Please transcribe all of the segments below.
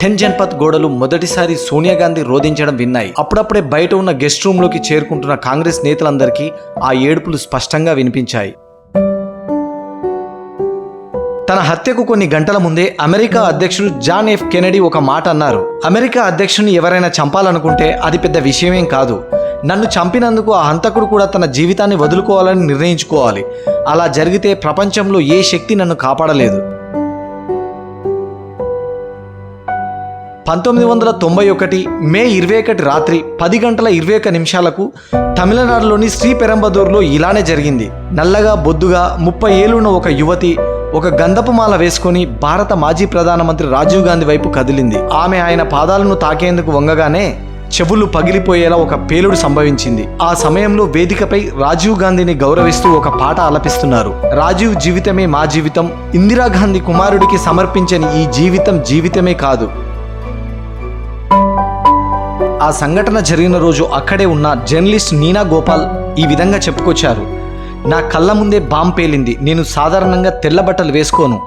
10 జన్పథ్ గోడలు మొదటిసారి సోనియా గాంధీ రోధించడం విన్నాయి. అప్పుడప్పుడే బయట ఉన్న గెస్ట్ రూమ్ లోకి చేరుకుంటున్న కాంగ్రెస్ నేతలందరికీ ఆ ఏడుపులు స్పష్టంగా వినిపించాయి. తన హత్యకు కొన్ని గంటల ముందే అమెరికా అధ్యక్షుడు జాన్ ఎఫ్ కెనడీ ఒక మాట అన్నారు. అమెరికా అధ్యక్షుని ఎవరైనా చంపాలనుకుంటే అది పెద్ద విషయమేం కాదు. నన్ను చంపినందుకు ఆ హంతకుడు కూడా తన జీవితాన్ని వదులుకోవాలని నిర్ణయించుకోవాలి. అలా జరిగితే ప్రపంచంలో ఏ శక్తి నన్ను కాపాడలేదు. 1991 మే 21 రాత్రి 10 గంటల 21 నిమిషాలకు తమిళనాడులోని శ్రీపెరంబదూర్లో ఇలానే జరిగింది. నల్లగా బొద్దుగా 30 ఏళ్లున్న ఒక యువతి ఒక గంధపు మాల వేసుకొని భారత మాజీ ప్రధానమంత్రి రాజీవ్ గాంధీ వైపు కదిలింది. ఆమె ఆయన పాదాలను తాకేందుకు వంగగానే చెవులు పగిలిపోయేలా ఒక పేలుడు సంభవించింది. ఆ సమయంలో వేదికపై రాజీవ్ గాంధీని గౌరవిస్తూ ఒక పాట ఆలపిస్తున్నారు. రాజీవ్ జీవితమే మా జీవితం, ఇందిరాగాంధీ కుమారుడికి సమర్పించని ఈ జీవితం జీవితమే కాదు. ఆ సంఘటన జరిగిన రోజు అక్కడే ఉన్న జర్నలిస్ట్ నీనా గోపాల్ ఈ విధంగా చెప్పుకొచ్చారు. నా కళ్ళ ముందే బాంబు పేలింది. నేను సాధారణంగా తెల్ల బట్టలు వేసుకోను.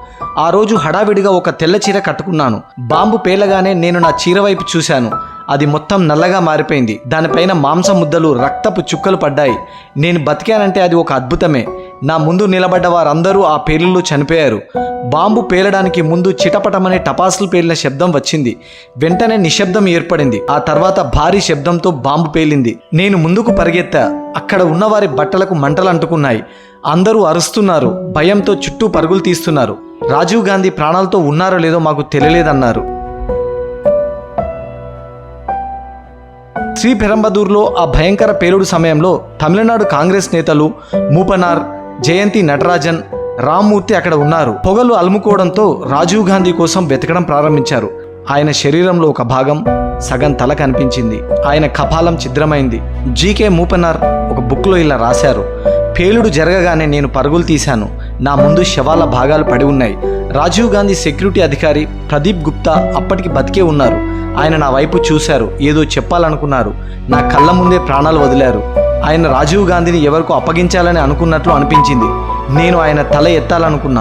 ఆ రోజు హడావిడిగా ఒక తెల్ల చీర కట్టుకున్నాను. బాంబు పేలగానే నేను నా చీర వైపు చూశాను. అది మొత్తం నల్లగా మారిపోయింది. దానిపైన మాంసం ముద్దలు, రక్తపు చుక్కలు పడ్డాయి. నేను బతికానంటే అది ఒక అద్భుతమే. నా ముందు నిలబడ్డ వారందరూ ఆ పేలుల్లో చనిపోయారు. బాంబు పేలడానికి ముందు చిటపటమనే టపాసులు పేలిన శబ్దం వచ్చింది. వెంటనే నిశ్శబ్దం ఏర్పడింది. ఆ తర్వాత భారీ శబ్దంతో బాంబు పేలింది. నేను ముందుకు పరిగెత్తా. అక్కడ ఉన్నవారి బట్టలకు మంటలు అంటుకున్నాయి. అందరూ అరుస్తున్నారు. భయంతో చుట్టూ పరుగులు తీస్తున్నారు. రాజీవ్ గాంధీ ప్రాణాలతో ఉన్నారో లేదో మాకు తెలియలేదన్నారు. శ్రీపెరంబదూర్లో ఆ భయంకర పేలుడు సమయంలో తమిళనాడు కాంగ్రెస్ నేతలు మూపనార్, జయంతి నటరాజన్, రామ్మూర్తి అక్కడ ఉన్నారు. పొగలు అలుముకోవడంతో రాజీవ్ గాంధీ కోసం వెతకడం ప్రారంభించారు. ఆయన శరీరంలో ఒక భాగం, సగం తల కనిపించింది. ఆయన కపాలం ఛిద్రమైంది. జీకే మూపనార్ ఒక బుక్లో ఇలా రాశారు: పేలుడు జరగగానే నేను పరుగులు తీశాను. నా ముందు శవాల భాగాలు పడి ఉన్నాయి. రాజీవ్ గాంధీ సెక్యూరిటీ అధికారి ప్రదీప్ గుప్తా అప్పటికి బతికే ఉన్నారు. ఆయన నా వైపు చూశారు. ఏదో చెప్పాలనుకున్నారు. నా కళ్ళ ముందే ప్రాణాలు వదిలారు. ఆయన రాజీవ్ గాంధీని ఎవరికో అప్పగించాలని అనుకున్నట్లు అనిపించింది. నేను ఆయన తల ఎత్తాలనుకున్నా.